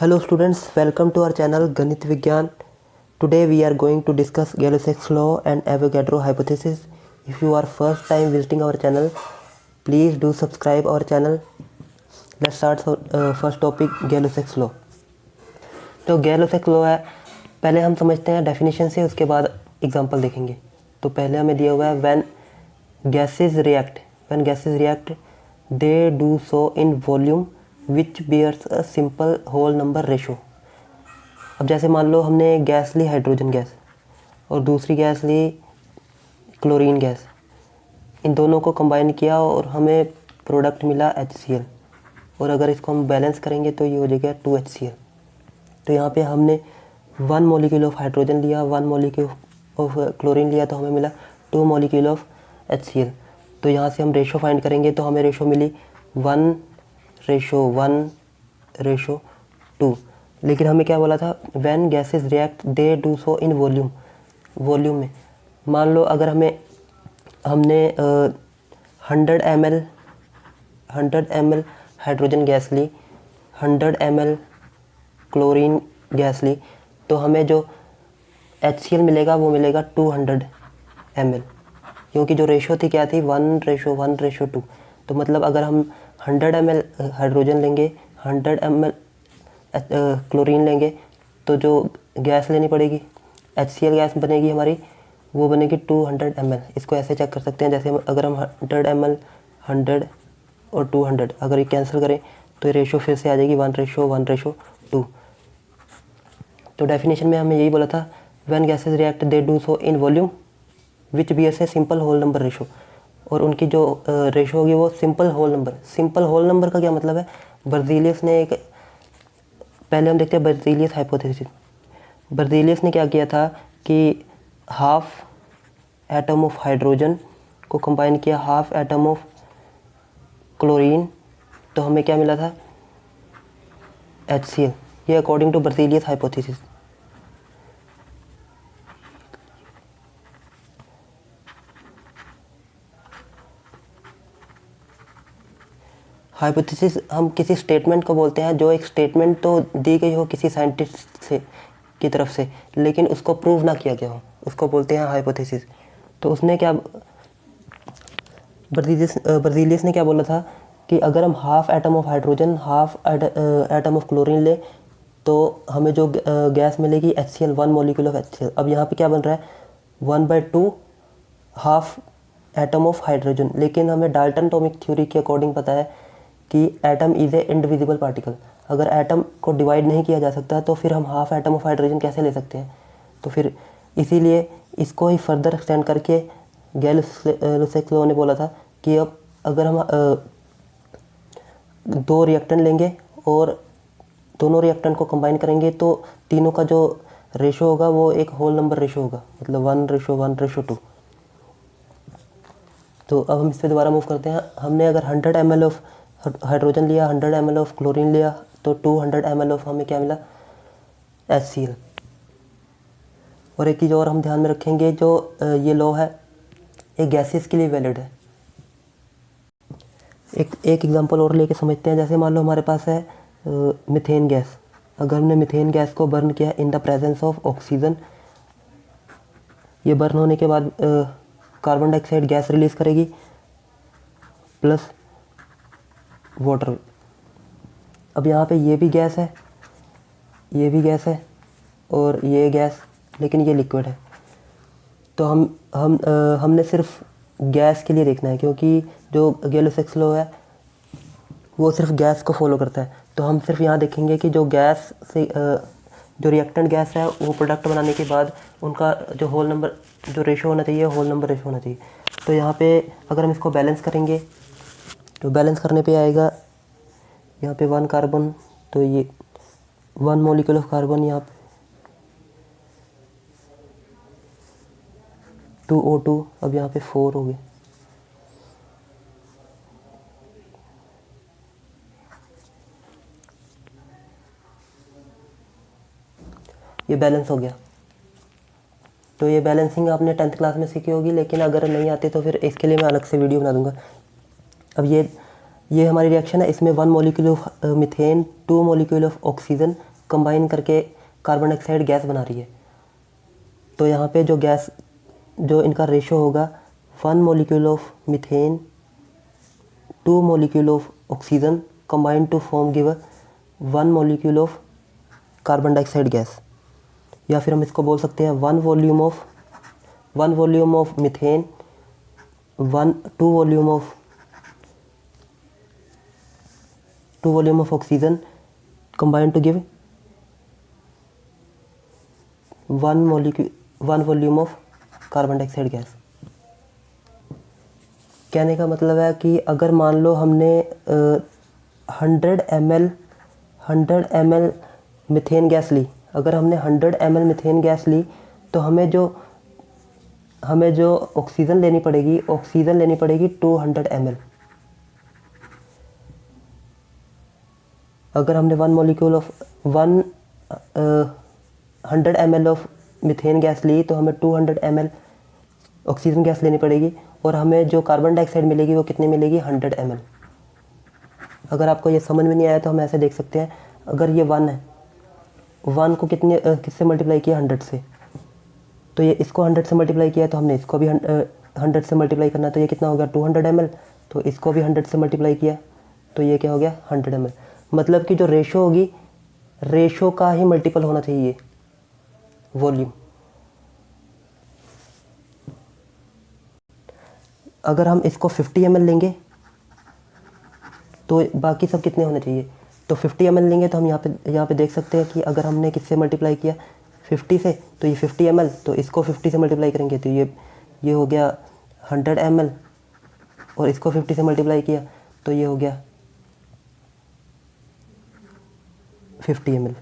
Hello students, welcome to our channel Ganit Vigyan. Today we are going to discuss Gay-Lussac's law and Avogadro hypothesis. If you are first time visiting our channel, please do subscribe our channel. Let's start first topic Gay-Lussac's law. तो Gay-Lussac's law है, पहले हम समझते हैं definition से, उसके बाद example देखेंगे। तो पहले हमें दिया हुआ है when gases react they do so in volume which bears a simple whole number ratio। अब जैसे मान लो हमने गैस ली हाइड्रोजन गैस और दूसरी गैस ली क्लोरीन गैस, इन दोनों को कंबाइन किया और हमें प्रोडक्ट मिला HCl, और अगर इसको हम बैलेंस करेंगे तो ये हो जाएगा 2HCl। तो यहाँ पे हमने 1 मॉलिक्यूल ऑफ हाइड्रोजन लिया, 1 मॉलिक्यूल ऑफ क्लोरीन लिया, तो हमें मिला 2 मॉलिक्यूल ऑफ HCl। तो यहाँ से हम रेशो फाइंड करेंगे तो हमें रेशो मिली 1:1:2। लेकिन हमें क्या बोला था, when gases react they do so in volume में। मान लो अगर हमने 100 ml हाइड्रोजन गैस ली, 100 ml क्लोरीन गैस ली, तो हमें जो HCl मिलेगा वो मिलेगा 200 ml, क्योंकि जो रेशो थी क्या थी 1:1:2। तो मतलब अगर हम 100 ml हाइड्रोजन लेंगे, 100 ml क्लोरीन लेंगे, तो जो गैस लेनी पड़ेगी HCl गैस बनेगी हमारी, वो बनेगी 200 ml। इसको ऐसे चेक कर सकते हैं, जैसे अगर हम 100 ml 100 और 200 अगर ये कैंसिल करें तो ये रेशो फिर से आ जाएगी 1:1:2। तो डेफिनेशन में हमें यही बोला था, when gases react they do so in volume which bears a simple whole number ratio, और उनकी जो रेशो होगी वो सिंपल होल नंबर का क्या मतलब है। बर्ज़ीलियस ने एक, पहले हम देखते हैं बर्ज़ीलियस हाइपोथेसिस। बर्ज़ीलियस ने क्या किया था कि हाफ एटम ऑफ हाइड्रोजन को कंबाइन किया हाफ एटम ऑफ क्लोरीन, तो हमें क्या मिला था HCl। ये अकॉर्डिंग टू बर्ज़ीलियस हाइपोथेसिस। हाइपोथेसिस हम किसी स्टेटमेंट को बोलते हैं, जो एक स्टेटमेंट तो दी गई हो किसी साइंटिस्ट से की तरफ से, लेकिन उसको प्रूव ना किया गया हो, उसको बोलते हैं हाइपोथेसिस। तो उसने क्या, बर्ज़ीलियस ने क्या बोला था कि अगर हम half atom of hydrogen half atom of chlorine ले, तो हमें जो गैस मिलेगी HCl, 1 मॉलिक्यूल ऑफ HCl। अब यहाँ पे क्या बन रहा है 1/2 हाफ एटम ऑफ हाइड्रोजन, लेकिन हमें डाल्टन एटॉमिक थ्योरी के अकॉर्डिंग पता है कि atom is a indivisible particle. अगर एटम को डिवाइड नहीं किया जा सकता तो फिर हम हाफ एटम ऑफ हाइड्रोजन कैसे ले सकते हैं। तो फिर इसीलिए इसको ही फर्दर एक्सटेंड करके गै-लुसैक लॉ ने बोला था कि अब अगर हम 2 रिएक्टेंट लेंगे और दोनों रिएक्टेंट को कंबाइन करेंगे तो तीनों का जो रेशो होगा वो एक होल नंबर रेशो होगा, मतलब 1:1:2। तो अब हम इस पर दोबारा मूव करते हैं। हमने अगर 100 ml ऑफ हाइड्रोजन लिया, 100 ml ऑफ क्लोरीन लिया, तो 200 ml ऑफ हमें क्या मिला HCl। और एक चीज़ और हम ध्यान में रखेंगे, जो ये लॉ है ये गैसेस के लिए वैलिड है। एक एग्जांपल और लेके समझते हैं। जैसे मान लो हमारे पास है मीथेन गैस। अगर हमने मीथेन गैस को बर्न किया in the presence of oxygen, ये बर्न होने के बाद कार्बन डाइऑक्साइड गैस रिलीज़ करेगी प्लस वाटर। अब यहाँ पे ये भी गैस है, ये भी गैस है और ये गैस, लेकिन ये लिक्विड है। तो हमने सिर्फ गैस के लिए देखना है, क्योंकि जो गै-लुसैक लॉ है वो सिर्फ गैस को फॉलो करता है। तो हम सिर्फ यहाँ देखेंगे कि जो गैस से जो रिएक्टेंट गैस है वो प्रोडक्ट बनाने के बाद उनका जो होल नंबर जो रेशो होना चाहिए, होल नंबर रेशो होना चाहिए। तो यहाँ पे अगर हम इसको बैलेंस करेंगे तो बैलेंस करने पे आएगा यहाँ पे 1 कार्बन, तो ये 1 मॉलिक्यूल ऑफ कार्बन, यहाँ पे 2O2, अब यहाँ पे 4 हो गए। ये बैलेंस हो गया। तो ये बैलेंसिंग आपने 10th क्लास में सीखी होगी, लेकिन अगर नहीं आती तो फिर इसके लिए मैं अलग से वीडियो बना दूंगा। अब ये ये हमारी रिएक्शन है, इसमें 1 molecule of methane 2 molecule of oxygen combine करके कार्बन डाइऑक्साइड गैस बना रही है। तो यहाँ पे जो गैस जो इनका रेशो होगा 1 molecule of methane 2 molecule of oxygen combine to form give 1 molecule of carbon dioxide gas. या फिर हम इसको बोल सकते हैं 1 volume of methane 2 volume of oxygen combine to give 1 volume of carbon dioxide gas. कहने का मतलब है कि अगर मान लो हमने 100 ml मीथेन गैस ली, अगर हमने 100 ml मीथेन गैस ली तो हमें जो ऑक्सीजन लेनी पड़ेगी 200 ml। अगर हमने 100 ml ऑफ मीथेन गैस ली तो हमें 200 ml ऑक्सीजन गैस लेनी पड़ेगी, और हमें जो कार्बन डाइऑक्साइड मिलेगी वो कितनी मिलेगी 100 ml। अगर आपको ये समझ में नहीं आया तो हम ऐसे देख सकते हैं, अगर ये 1 है, 1 को किससे मल्टीप्लाई किया 100 से, तो ये इसको 100 से मल्टीप्लाई किया तो हमने इसको भी 100 से मल्टीप्लाई करना, तो ये कितना हो गया 200 ml। तो इसको भी 100 से मल्टीप्लाई किया तो ये क्या हो गया 100 ml। मतलब कि जो रेशो होगी, रेशो का ही मल्टीपल होना चाहिए वॉल्यूम। अगर हम इसको 50 ml लेंगे तो बाकी सब कितने होने चाहिए, तो 50 ml लेंगे तो हम यहाँ पे देख सकते हैं कि अगर हमने किससे मल्टीप्लाई किया 50 से, तो ये 50 ml, तो इसको 50 से मल्टीप्लाई करेंगे तो ये हो गया 100 ml, और इसको 50 से मल्टीप्लाई किया तो ये हो गया 50 ml।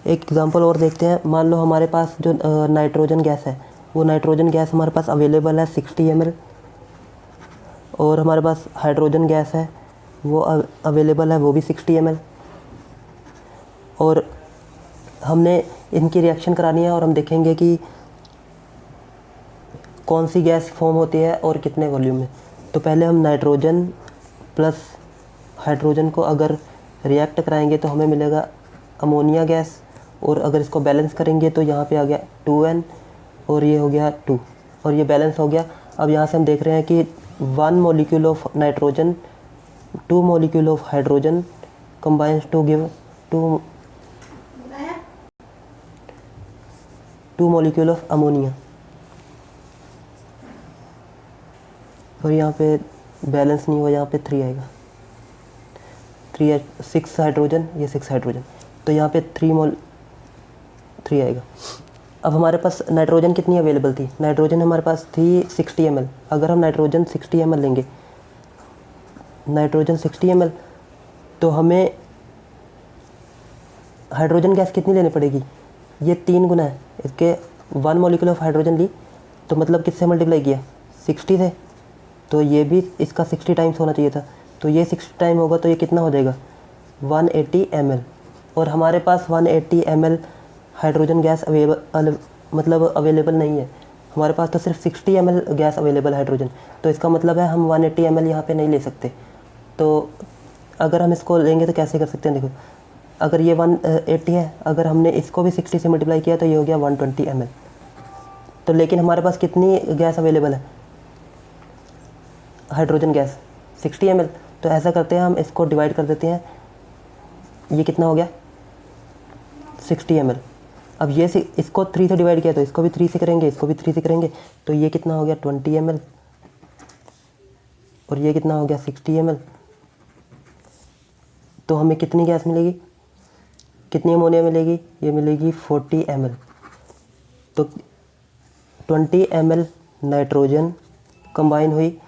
एक एग्जांपल और देखते हैं। मान लो हमारे पास जो नाइट्रोजन गैस है, वो नाइट्रोजन गैस हमारे पास अवेलेबल है 60 ml, और हमारे पास हाइड्रोजन गैस है वो अवेलेबल है वो भी 60 ml, और हमने इनकी रिएक्शन करानी है और हम देखेंगे कि कौन सी गैस फॉर्म होती है और कितने वॉल्यूम में। तो पहले हम नाइट्रोजन प्लस हाइड्रोजन को अगर रिएक्ट कराएंगे तो हमें मिलेगा अमोनिया गैस, और अगर इसको बैलेंस करेंगे तो यहाँ पे आ गया 2N और ये हो गया 2, और ये बैलेंस हो गया। अब यहाँ से हम देख रहे हैं कि 1 molecule of nitrogen 2 molecule of hydrogen combines to give 2 molecule of ammonia, और यहाँ पे बैलेंस नहीं हुआ, यहाँ पे 3 आएगा, 6 हाइड्रोजन, ये 6 हाइड्रोजन, तो यहाँ पे 3 आएगा। अब हमारे पास नाइट्रोजन कितनी अवेलेबल थी, नाइट्रोजन हमारे पास थी 60 ml। अगर हम नाइट्रोजन 60 ml लेंगे, नाइट्रोजन 60 ml, तो हमें हाइड्रोजन गैस कितनी लेनी पड़ेगी, ये 3 गुना है इसके। 1 मॉलिक्यूल ऑफ हाइड्रोजन ली तो मतलब किससे मल्टीप्लाई किया 60 से, तो ये भी इसका 60 टाइम्स होना चाहिए था, तो ये 60 टाइम होगा तो ये कितना हो जाएगा 180 ml। और हमारे पास 180 ml हाइड्रोजन गैस अवेलेबल नहीं है, हमारे पास तो सिर्फ 60 ml गैस अवेलेबल हाइड्रोजन, तो इसका मतलब है हम 180 ml यहाँ पे नहीं ले सकते। तो अगर हम इसको लेंगे तो कैसे कर सकते हैं, देखो अगर ये 180 है, अगर हमने इसको भी 60 से मल्टीप्लाई किया तो ये हो गया 120 ml। तो लेकिन हमारे पास कितनी गैस अवेलेबल है हाइड्रोजन गैस 60 ml, तो ऐसा करते हैं हम इसको डिवाइड कर देते हैं, ये कितना हो गया 60 ml। अब ये इसको 3 से डिवाइड किया तो इसको भी 3 से करेंगे, इसको भी 3 से करेंगे, तो ये कितना हो गया 20 ml, और ये कितना हो गया 60 ml। तो हमें कितनी गैस मिलेगी, कितनी अमोनिया मिलेगी, ये मिलेगी 40 ml। तो 20 ml नाइट्रोजन कंबाइन हुई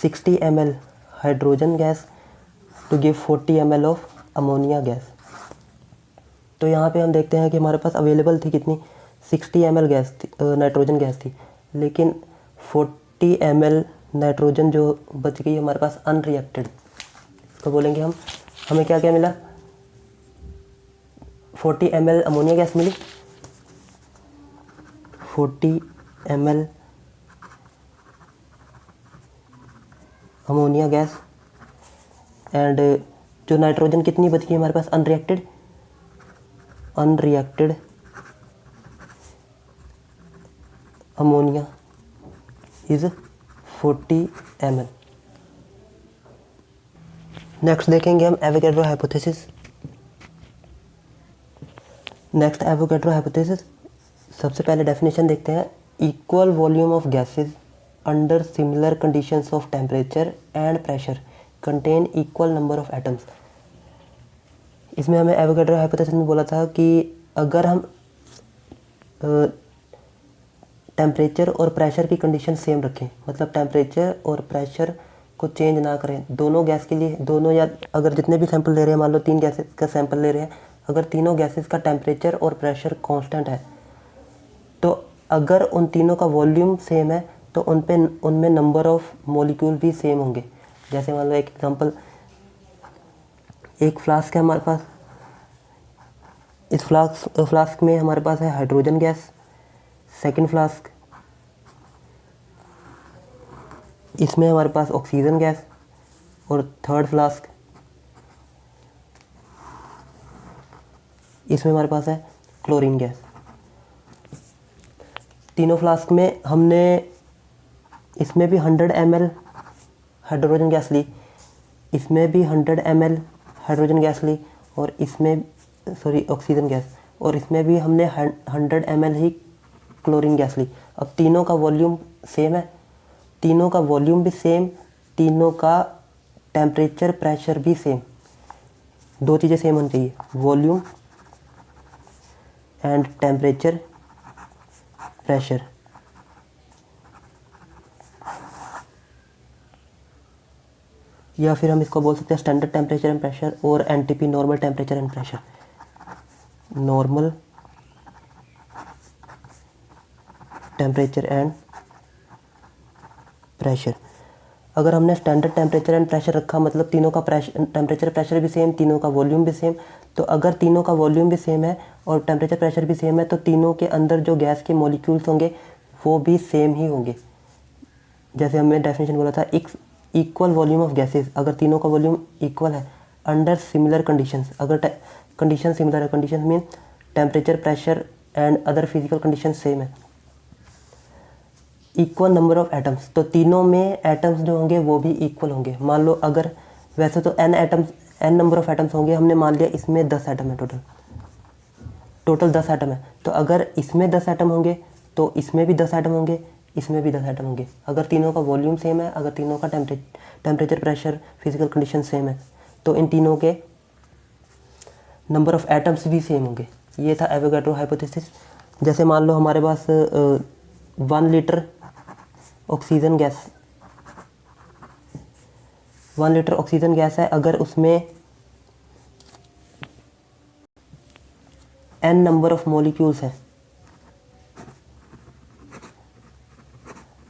60 ml hydrogen gas to give 40 ml of ammonia gas. तो यहाँ पे हम देखते हैं कि हमारे पास अवेलेबल थी कितनी 60 ml गैस थी, नाइट्रोजन गैस थी, लेकिन 40 ml नाइट्रोजन जो बच गई हमारे पास अनरिएक्टेड, इसको बोलेंगे हम। हमें क्या क्या मिला 40 ml अमोनिया गैस मिली, 40 ml अमोनिया गैस। एंड जो नाइट्रोजन कितनी बच गई हमारे पास unreacted ammonia is 40 ml। Next देखेंगे हम एवोगैड्रो हाइपोथेसिस। सबसे पहले डेफिनेशन देखते हैं। Equal volume of gases under similar conditions of temperature and pressure contain equal number of atoms. इसमें हमें एवोगैड्रो हाइपोथेसिस में बोला था कि अगर हम टेम्परेचर और प्रेशर की कंडीशन सेम रखें, मतलब टेम्परेचर और प्रेशर को चेंज ना करें दोनों गैस के लिए, दोनों या अगर जितने भी सैंपल ले रहे हैं, मान लो 3 गैसेस का सैंपल ले रहे हैं, अगर तीनों गैसेस का टेम्परेचर और प्रेशर कांस्टेंट है, तो अगर उन तीनों का वॉल्यूम सेम है तो उनमें नंबर ऑफ मॉलिक्यूल भी सेम होंगे। जैसे मान लो एक एग्जांपल, एक फ्लास्क है हमारे पास, इस फ्लास्क में हमारे पास है हाइड्रोजन गैस। सेकंड फ्लास्क, इसमें हमारे पास ऑक्सीजन गैस। और थर्ड फ्लास्क, इसमें हमारे पास है क्लोरीन गैस। तीनों फ्लास्क में हमने इसमें भी 100 ml हाइड्रोजन गैस ली, इसमें भी 100 ml हाइड्रोजन गैस ली, और इसमें ऑक्सीजन गैस, और इसमें भी हमने 100 ml ही क्लोरीन गैस ली। अब तीनों का वॉल्यूम सेम है, तीनों का वॉल्यूम भी सेम, तीनों का टेम्परेचर प्रेशर भी सेम। दो चीज़ें सेम होनी चाहिए, वॉल्यूम एंड टेम्परेचर प्रेशर। या फिर हम इसको बोल सकते हैं स्टैंडर्ड टेम्परेचर एंड प्रेशर, और NTP normal temperature and pressure. Normal temperature and pressure. अगर हमने स्टैंडर्ड टेम्परेचर एंड प्रेशर रखा, मतलब तीनों का टेम्परेचर प्रेशर भी सेम, तीनों का वॉल्यूम भी सेम, तो अगर तीनों का वॉल्यूम भी सेम है और टेम्परेचर प्रेशर भी सेम है, तो तीनों के अंदर जो गैस के मॉलिक्यूल्स होंगे वो भी सेम ही होंगे। जैसे हमने डेफिनेशन बोला था, इक्वल वॉल्यूम ऑफ गैसेस, अगर तीनों का वॉल्यूम इक्वल है अंडर सिमिलर कंडीशंस, अगर कंडीशन सिमिलर है, condition mean temperature pressure and other physical condition same है। इक्वल नंबर ऑफ एटम्स, तो तीनों में एटम्स जो होंगे वो भी इक्वल होंगे। मान लो अगर वैसे तो n नंबर ऑफ एटम्स होंगे, हमने मान लिया इसमें 10 एटम है, टोटल 10 एटम है, तो अगर इसमें 10 एटम होंगे तो इसमें भी 10 एटम होंगे, इसमें भी 10 एटम होंगे। अगर तीनों का वॉल्यूम सेम है, अगर तीनों का temperature pressure physical condition same है, तो इन तीनों के नंबर ऑफ एटम्स भी सेम होंगे। ये था एवोगैड्रो हाइपोथेसिस। जैसे मान लो हमारे पास 1 litre oxygen gas, 1 litre oxygen gas है, अगर उसमें n नंबर ऑफ मॉलिक्यूल्स हैं,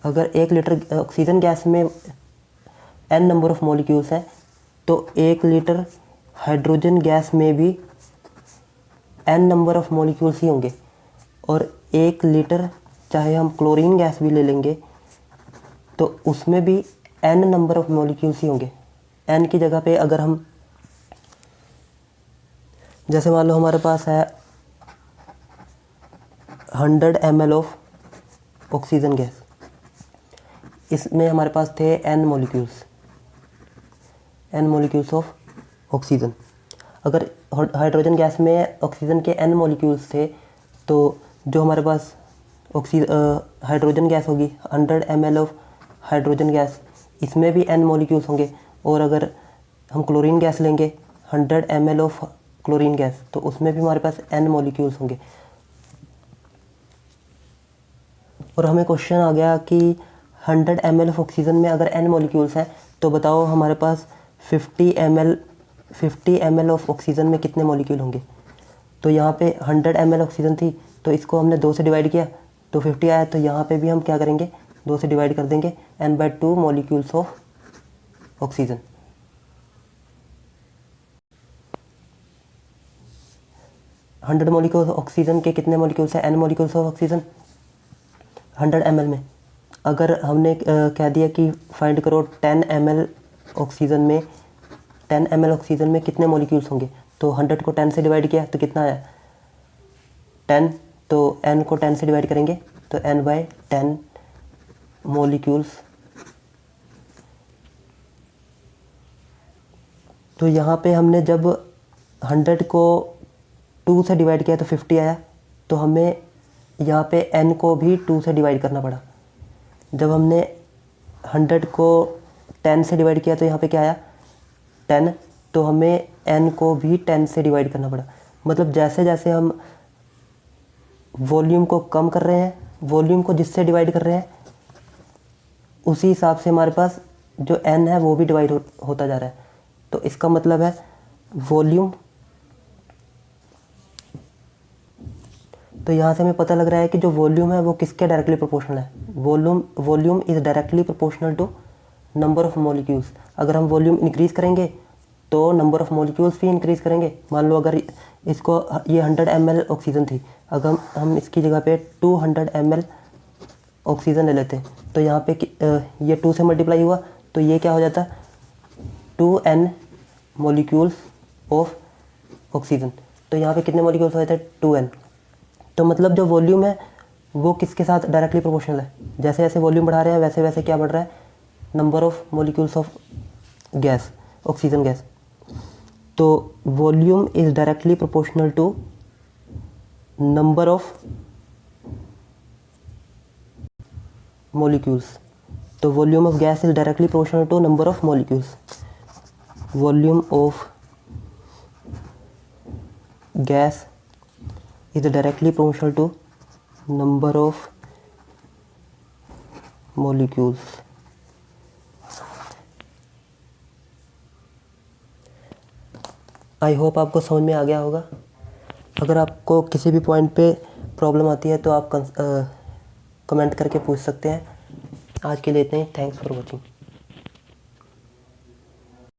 अगर 1 लीटर ऑक्सीजन गैस में n नंबर ऑफ मॉलिक्यूल्स हैं, तो 1 लीटर हाइड्रोजन गैस में भी n नंबर ऑफ मॉलिक्यूल्स ही होंगे। और 1 लीटर चाहे हम क्लोरीन गैस भी ले लेंगे तो उसमें भी n नंबर ऑफ मॉलिक्यूल्स ही होंगे। n की जगह पे अगर हम, जैसे मान लो हमारे पास है 100 ml ऑफ ऑक्सीजन गैस, इसमें हमारे पास थे n मॉलिक्यूल्स ऑफ ऑक्सीजन। अगर हाइड्रोजन गैस में ऑक्सीजन के n मॉलिक्यूल्स थे, तो जो हमारे पास हाइड्रोजन गैस होगी 100 ml ऑफ हाइड्रोजन गैस, इसमें भी n मॉलिक्यूल्स होंगे। और अगर हम क्लोरीन गैस लेंगे 100 ml ऑफ क्लोरीन गैस, तो उसमें भी हमारे पास n मॉलिक्यूल्स होंगे। और हमें क्वेश्चन आ गया कि 100 ml ऑफ ऑक्सीजन में अगर n मॉलिक्यूल्स हैं, तो बताओ हमारे पास 50 ml ऑफ ऑक्सीजन में कितने मॉलिक्यूल होंगे। तो यहाँ पे 100 ml ऑक्सीजन थी, तो इसको हमने 2 से डिवाइड किया तो 50 आया। तो यहाँ पे भी हम क्या करेंगे, 2 से डिवाइड कर देंगे, n/2 molecules of oxygen. Hundred molecules oxygen के कितने मॉलिक्यूल्स हैं, n molecules of oxygen 100 ml में। अगर हमने कह दिया कि फाइंड करो 10 ml ऑक्सीजन में 10 ml ऑक्सीजन में कितने मॉलिक्यूल्स होंगे, तो 100 को 10 से डिवाइड किया तो कितना आया 10, तो n को 10 से डिवाइड करेंगे तो n/10 मॉलिक्यूल्स। तो यहाँ पे हमने जब 100 को 2 से डिवाइड किया तो 50 आया, तो हमें यहाँ पे n को भी 2 से डिवाइड करना पड़ा। जब हमने 100 को 10 से डिवाइड किया तो यहाँ पे क्या आया 10, तो हमें n को भी 10 से डिवाइड करना पड़ा। मतलब जैसे जैसे हम वॉल्यूम को कम कर रहे हैं, वॉल्यूम को जिससे डिवाइड कर रहे हैं, उसी हिसाब से हमारे पास जो n है वो भी डिवाइड होता जा रहा है। तो इसका मतलब है वॉल्यूम, तो यहाँ से हमें पता लग रहा है कि जो वॉल्यूम है वो किसके डायरेक्टली प्रोपोर्शनल है। Volume is directly proportional to number of molecules. अगर हम वॉल्यूम इंक्रीज़ करेंगे तो नंबर ऑफ मॉलिक्यूल्स भी इंक्रीज़ करेंगे। मान लो अगर इसको ये 100 ml ऑक्सीजन थी, अगर हम इसकी जगह पे 200 ml ऑक्सीजन ले लेते तो यहाँ पे ये 2 से मल्टीप्लाई हुआ तो ये क्या हो जाता 2n मॉलिक्यूल्स ऑफ ऑक्सीजन। तो यहाँ पे कितने मॉलिक्यूल्स हो जाते 2n। तो मतलब जो वॉल्यूम है वो किसके साथ डायरेक्टली प्रोपोर्शनल है। जैसे जैसे वॉल्यूम बढ़ा रहे हैं वैसे वैसे क्या बढ़ रहा है number of molecules of gas, oxygen gas. तो volume is directly proportional to number of molecules. तो volume of gas is directly proportional to number of molecules. Volume of gas is directly proportional to number of molecules। I hope आपको समझ में आ गया होगा। अगर आपको किसी भी पॉइंट पे प्रॉब्लम आती है तो आप कमेंट करके पूछ सकते हैं। आज के लिए इतना ही। Thanks for watching.